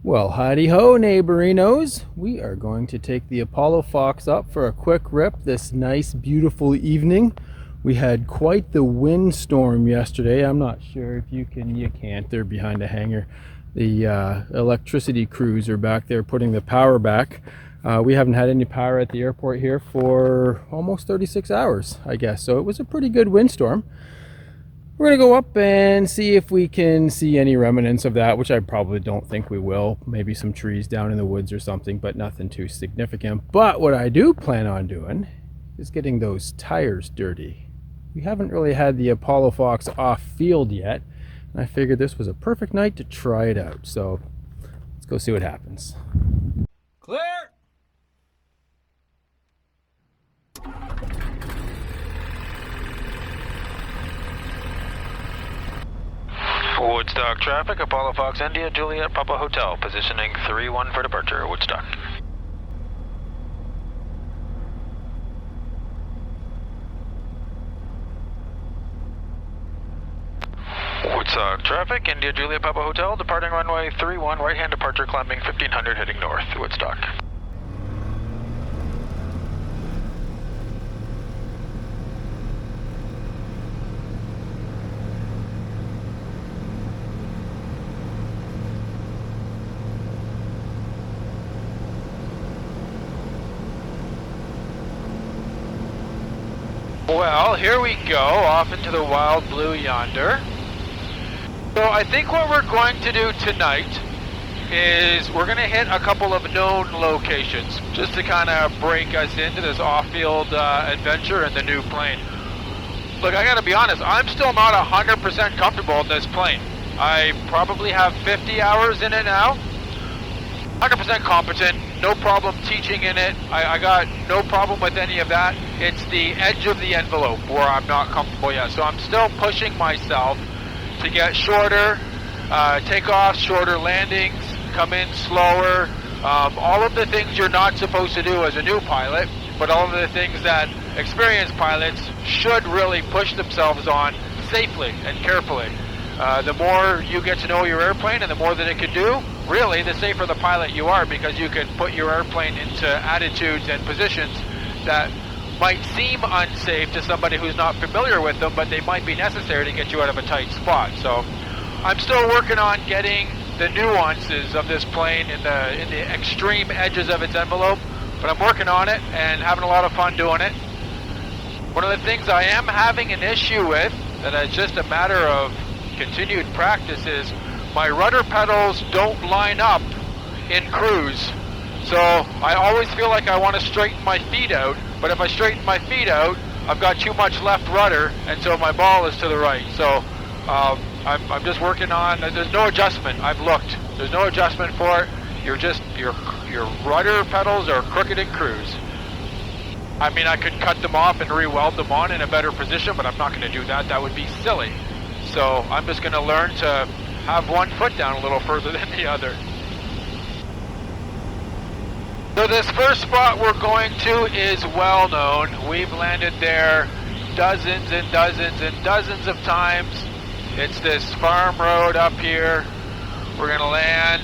Well, howdy ho, neighborinos. We are going to take the ApolloFox up for a quick rip this nice, beautiful evening. We had quite the windstorm yesterday. I'm not sure if you can't, they're behind a hangar. The electricity crews are back there putting the power back. We haven't had any power at the airport here for almost 36 hours, I guess. So it was a pretty good windstorm. We're going to go up and see if we can see any remnants of that, which I probably don't think we will. Maybe some trees down in the woods or something, but nothing too significant. But what I do plan on doing is getting those tires dirty. We haven't really had the ApolloFox off field yet, and I figured this was a perfect night to try it out. So let's go see what happens. Clear! Woodstock traffic, ApolloFox India, Juliet, Papa Hotel, positioning 3-1 for departure, Woodstock. Woodstock traffic, India, Juliet, Papa Hotel, departing runway 31, right-hand departure, climbing 1500, heading north, Woodstock. Well, here we go, off into the wild blue yonder. So I think what we're going to do tonight is we're going to hit a couple of known locations just to kind of break us into this off-field adventure in the new plane. Look, I got to be honest, I'm still not 100% comfortable in this plane. I probably have 50 hours in it now. 100% competent, no problem teaching in it. I got no problem with any of that. It's the edge of the envelope where I'm not comfortable yet. So I'm still pushing myself to get shorter takeoffs, shorter landings, come in slower. All of the things you're not supposed to do as a new pilot, but all of the things that experienced pilots should really push themselves on safely and carefully. The more you get to know your airplane and the more that it can do, really, the safer the pilot you are, because you can put your airplane into attitudes and positions that might seem unsafe to somebody who's not familiar with them, but they might be necessary to get you out of a tight spot. So I'm still working on getting the nuances of this plane in the extreme edges of its envelope, but I'm working on it and having a lot of fun doing it. One of the things I am having an issue with, and it's just a matter of continued practice, is my rudder pedals don't line up in cruise. So I always feel like I want to straighten my feet out, but if I straighten my feet out, I've got too much left rudder, and so my ball is to the right. So I'm just working on, there's no adjustment. I've looked, there's no adjustment for it. Your rudder pedals are crooked in cruise. I mean, I could cut them off and re-weld them on in a better position, but I'm not going to do that. That would be silly. So I'm just going to learn to have one foot down a little further than the other. So this first spot we're going to is well known. We've landed there dozens and dozens and dozens of times. It's this farm road up here. We're going to land.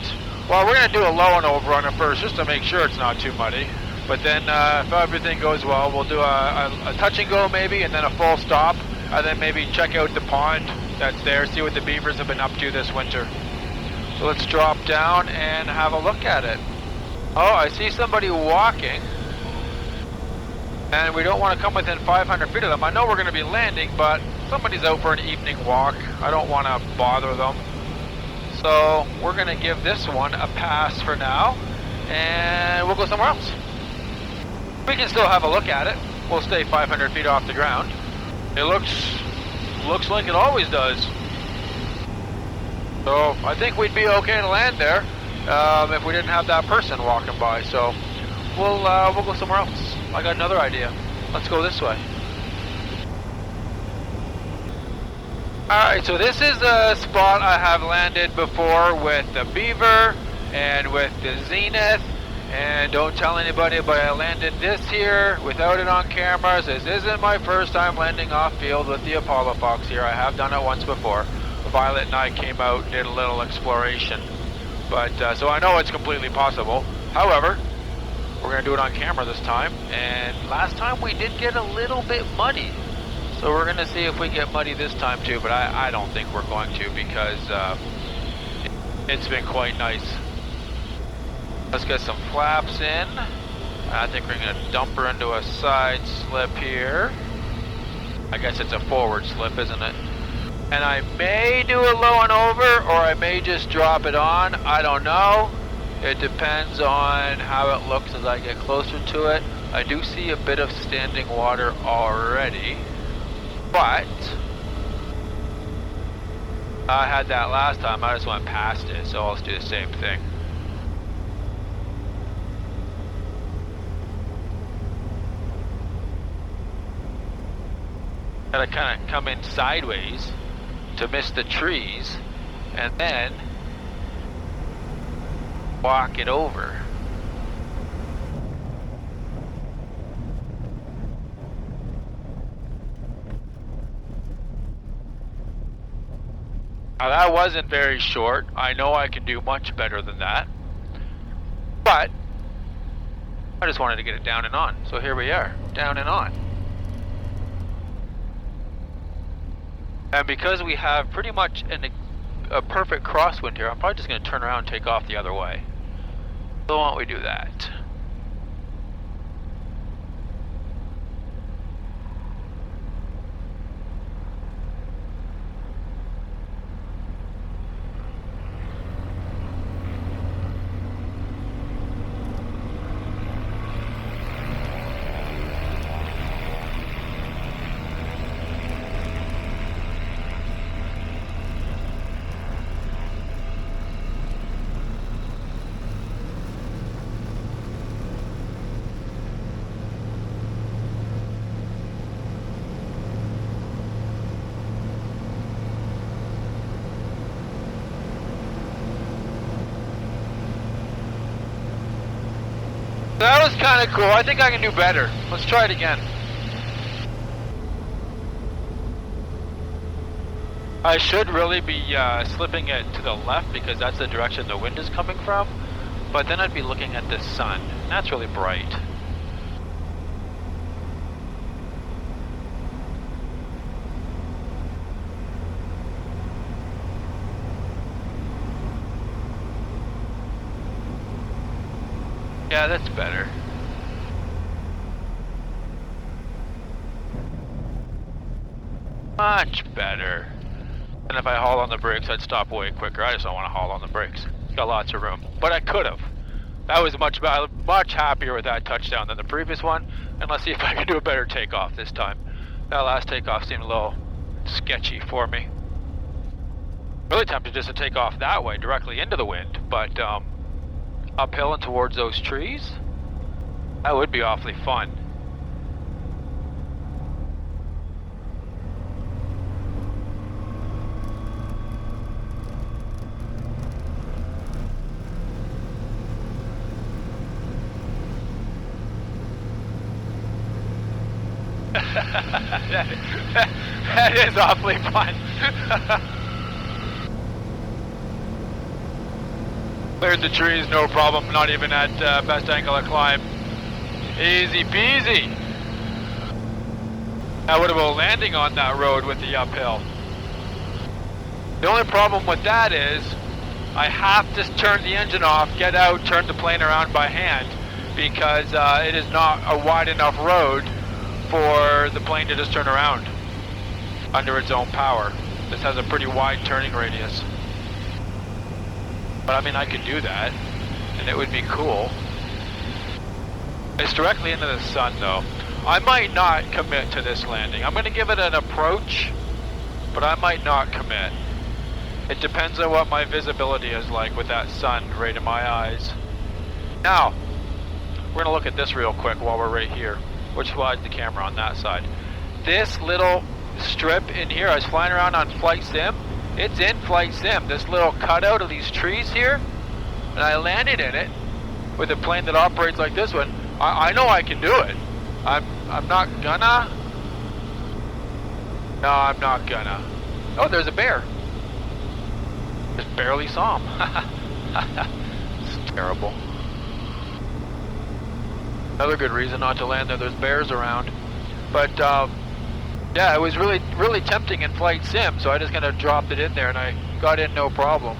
Well, we're going to do a low and over on it first just to make sure it's not too muddy. But then if everything goes well, we'll do a touch and go maybe, and then a full stop, and then maybe check out the pond that's there, see what the beavers have been up to this winter. So let's drop down and have a look at it. Oh, I see somebody walking, and we don't want to come within 500 feet of them. I know we're going to be landing, but somebody's out for an evening walk. I don't want to bother them. So we're going to give this one a pass for now, and we'll go somewhere else. We can still have a look at it. We'll stay 500 feet off the ground. It looks like it always does. So I think we'd be okay to land there if we didn't have that person walking by. So we'll go somewhere else. I got another idea. Let's go this way. Alright, so this is a spot I have landed before with the Beaver and with the Zenith. And don't tell anybody, but I landed this here without it on cameras. This isn't my first time landing off field with the ApolloFox here. I have done it once before. Violet and I came out and did a little exploration. But, so I know it's completely possible. However, we're going to do it on camera this time. And last time we did get a little bit muddy. So we're going to see if we get muddy this time too. But I don't think we're going to, because it's been quite nice. Let's get some flaps in. I think we're going to dump her into a side slip here. I guess it's a forward slip, isn't it? And I may do a low and over, or I may just drop it on. I don't know. It depends on how it looks as I get closer to it. I do see a bit of standing water already, but I had that last time. I just went past it, so I'll just do the same thing. Gotta kind of come in sideways to miss the trees, and then walk it over. Now that wasn't very short. I know I can do much better than that, but I just wanted to get it down and on. So here we are, down and on. And because we have pretty much a perfect crosswind here, I'm probably just going to turn around and take off the other way. So why don't we do that? That was kind of cool. I think I can do better. Let's try it again. I should really be slipping it to the left because that's the direction the wind is coming from. But then I'd be looking at the sun. That's really bright. Yeah, that's better. Much better. And if I haul on the brakes, I'd stop way quicker. I just don't want to haul on the brakes. Got lots of room. But I could have. That was much happier with that touchdown than the previous one. And let's see if I can do a better takeoff this time. That last takeoff seemed a little sketchy for me. Really tempted just to take off that way, directly into the wind. But uphill and towards those trees, that would be awfully fun. that is awfully fun. Cleared the trees, no problem, not even at best angle of climb. Easy peasy. Now what about landing on that road with the uphill? The only problem with that is I have to turn the engine off, get out, turn the plane around by hand, because it is not a wide enough road for the plane to just turn around under its own power. This has a pretty wide turning radius. But I mean, I could do that, and it would be cool. It's directly into the sun, though. I might not commit to this landing. I'm going to give it an approach, but I might not commit. It depends on what my visibility is like with that sun right in my eyes. Now, we're going to look at this real quick while we're right here. Which slides the camera on that side. This little strip in here, I was flying around on Flight Sim. It's in Flight Sim, this little cutout of these trees here. And I landed in it with a plane that operates like this one. I know I can do it. I'm not gonna. No, I'm not gonna. Oh, there's a bear. Just barely saw him. It's terrible. Another good reason not to land there, there's bears around. But yeah, it was really tempting in Flight Sim, so I just kind of dropped it in there and I got in no problem.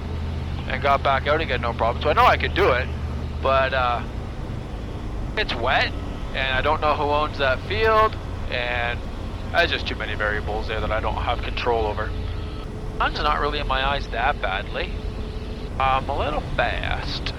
And got back out again no problem. So I know I could do it, but it's wet, and I don't know who owns that field, and there's just too many variables there that I don't have control over. Sun's not really in my eyes that badly. I'm a little fast.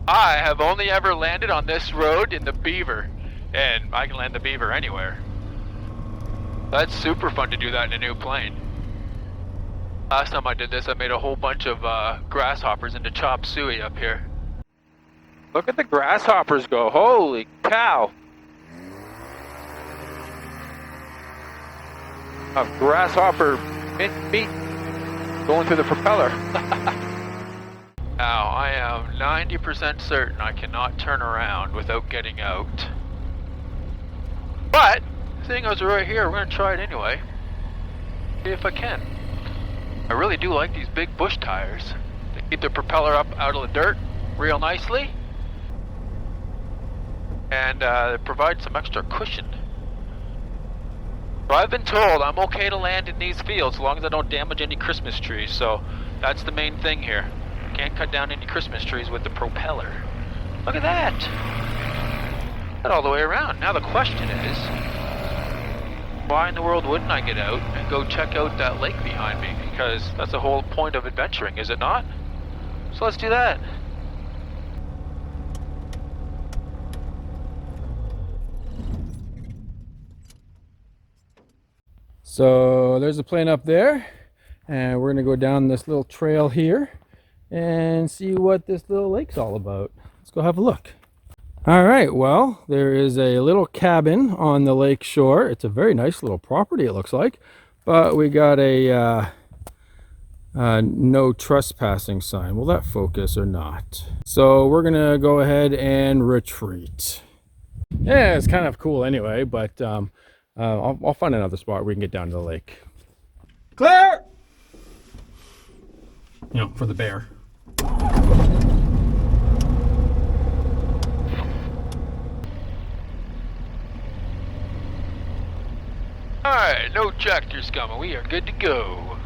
I have only ever landed on this road in the Beaver, and I can land the Beaver anywhere. That's super fun to do that in a new plane. Last time I did this, I made a whole bunch of grasshoppers into chop suey up here. Look at the grasshoppers go, holy cow! A grasshopper mint meat going through the propeller. Now, I am 90% certain I cannot turn around without getting out. But, seeing as we're right here, we're going to try it anyway. See if I can. I really do like these big bush tires. They keep the propeller up out of the dirt real nicely. And they provide some extra cushion. So I've been told I'm okay to land in these fields as long as I don't damage any Christmas trees. So that's the main thing here. Can't cut down any Christmas trees with the propeller. Look at that! Got all the way around. Now the question is, why in the world wouldn't I get out and go check out that lake behind me? Because that's the whole point of adventuring, is it not? So let's do that. So there's a plane up there, and we're gonna go down this little trail here and see what this little lake's all about. Let's go have a look. All right, well, there is a little cabin on the lake shore. It's a very nice little property, it looks like, but we got a no trespassing sign. Will that focus or not? So we're gonna go ahead and retreat. Yeah, it's kind of cool anyway, but I'll find another spot where we can get down to the lake. Clear! You know, for the bear. Alright, no tractors coming. We are good to go.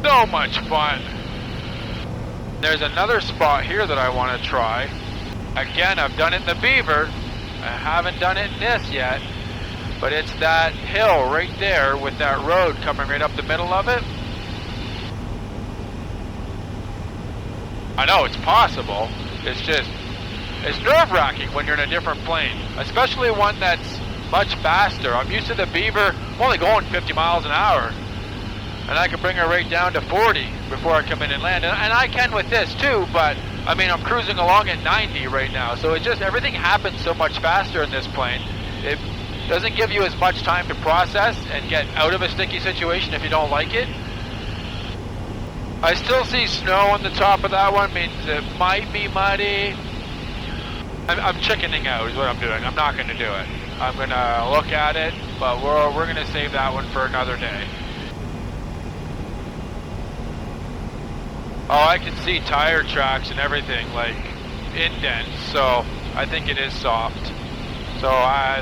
So much fun. There's another spot here that I want to try. Again, I've done it in the Beaver. I haven't done it in this yet. But it's that hill right there with that road coming right up the middle of it. I know it's possible. It's just, it's nerve-wracking when you're in a different plane. Especially one that's much faster. I'm used to the Beaver. I'm only going 50 miles an hour. And I can bring her right down to 40 before I come in and land. And I can with this too, but I mean, I'm cruising along at 90 right now. So it just, everything happens so much faster in this plane. It doesn't give you as much time to process and get out of a sticky situation if you don't like it. I still see snow on the top of that one, means it might be muddy. I'm chickening out is what I'm doing. I'm not going to do it. I'm going to look at it, but we're going to save that one for another day. Oh, I can see tire tracks and everything, like indents, so I think it is soft. So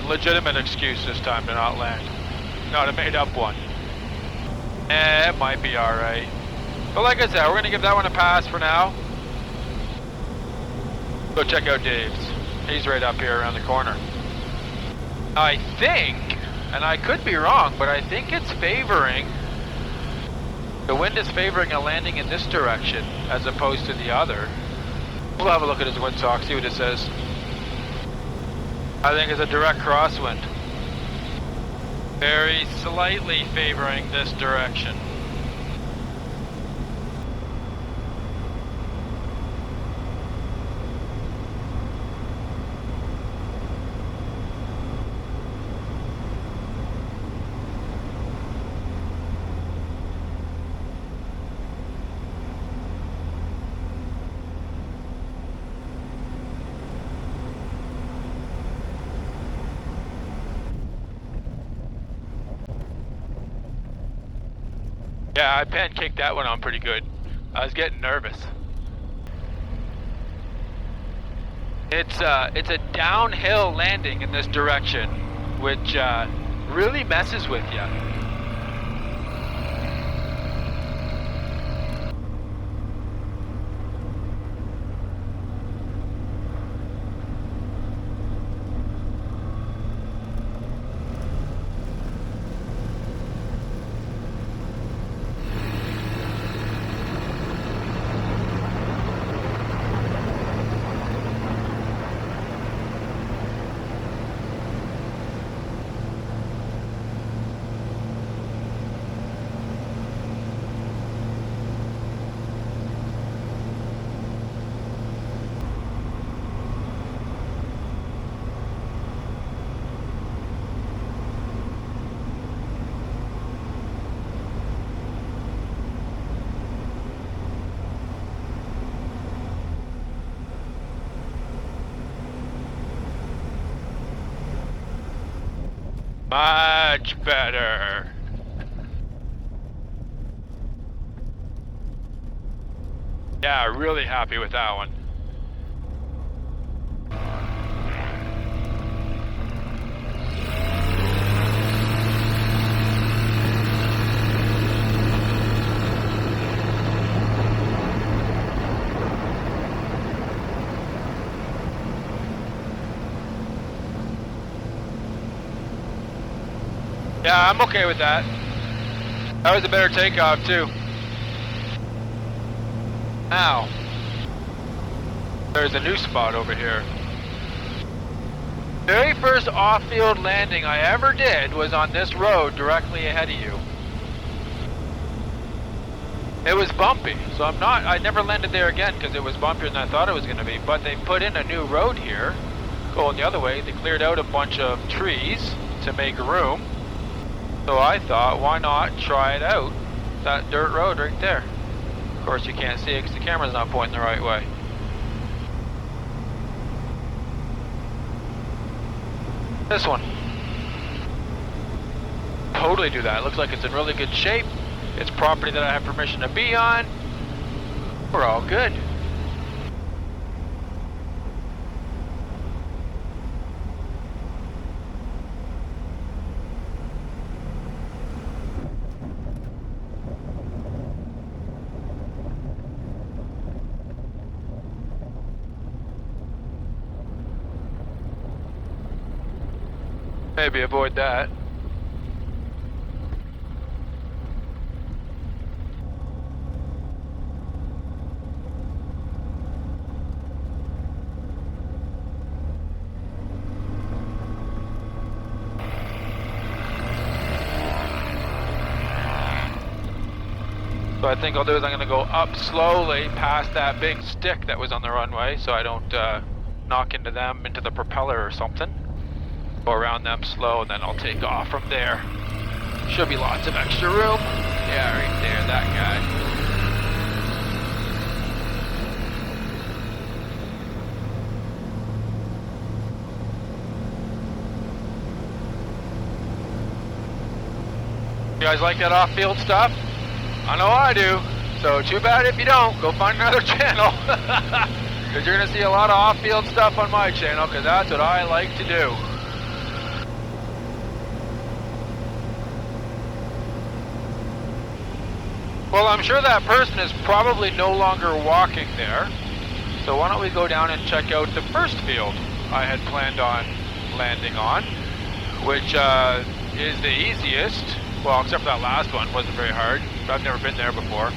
legitimate excuse this time to not land. Not a made up one. It might be alright. But like I said, we're going to give that one a pass for now. Go check out Dave's. He's right up here around the corner. I think, and I could be wrong, but I think it's favoring, the wind is favoring a landing in this direction as opposed to the other. We'll have a look at his windsock, see what it says. I think it's a direct crosswind. Very slightly favoring this direction. Yeah, I pancaked that one on pretty good. I was getting nervous. It's a downhill landing in this direction, which really messes with you. Much better. Yeah, really happy with that one. Yeah, I'm okay with that. That was a better takeoff too. Now, there's a new spot over here. Very first off-field landing I ever did was on this road directly ahead of you. It was bumpy, so I never landed there again because it was bumpier than I thought it was going to be, but they put in a new road here, going the other way. They cleared out a bunch of trees to make room. So I thought, why not try it out? That dirt road right there. Of course you can't see it because the camera's not pointing the right way. This one. Totally do that. It looks like it's in really good shape. It's property that I have permission to be on. We're all good. Maybe avoid that. So I think I'll do is I'm going to go up slowly past that big stick that was on the runway so I don't knock into the propeller or something. Go around them slow and then I'll take off from there. Should be lots of extra room. Yeah, right there, that guy. You guys like that off-field stuff? I know I do. So too bad if you don't. Go find another channel. Because you're going to see a lot of off-field stuff on my channel because that's what I like to do. Well, I'm sure that person is probably no longer walking there. So why don't we go down and check out the first field I had planned on landing on, which is the easiest. Well, except for that last one, wasn't very hard. I've never been there before.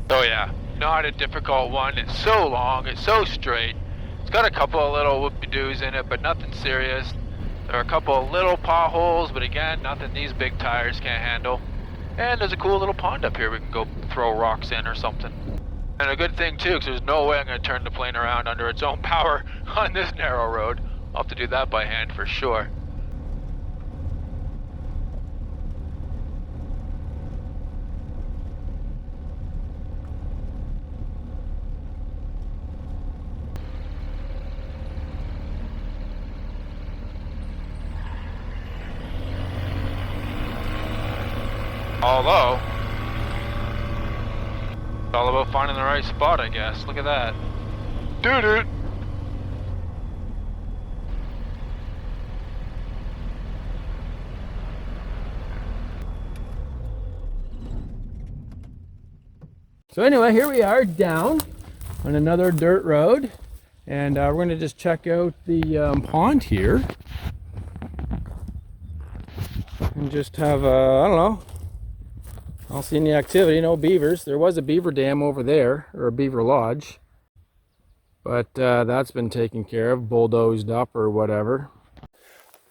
Oh yeah, not a difficult one. It's so long, it's so straight. It's got a couple of little whoopie-doos in it, but nothing serious. The There are a couple of little potholes, but again, nothing these big tires can't handle. And there's a cool little pond up here we can go throw rocks in or something. And a good thing too, because there's no way I'm going to turn the plane around under its own power on this narrow road. I'll have to do that by hand for sure. Although, it's all about finding the right spot, I guess. Look at that. Dude. So anyway, here we are down on another dirt road, and we're going to just check out the pond here and just have I don't know, I don't see any activity, no beavers. There was a beaver dam over there, or a beaver lodge, but that's been taken care of, bulldozed up or whatever.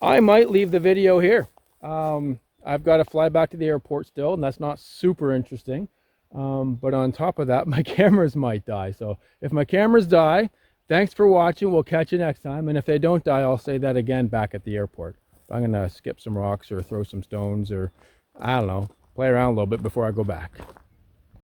I might leave the video here. I've got to fly back to the airport still, and that's not super interesting. But on top of that, my cameras might die. So if my cameras die, thanks for watching. We'll catch you next time. And if they don't die, I'll say that again back at the airport. I'm going to skip some rocks or throw some stones, or I don't know, play around a little bit before I go back.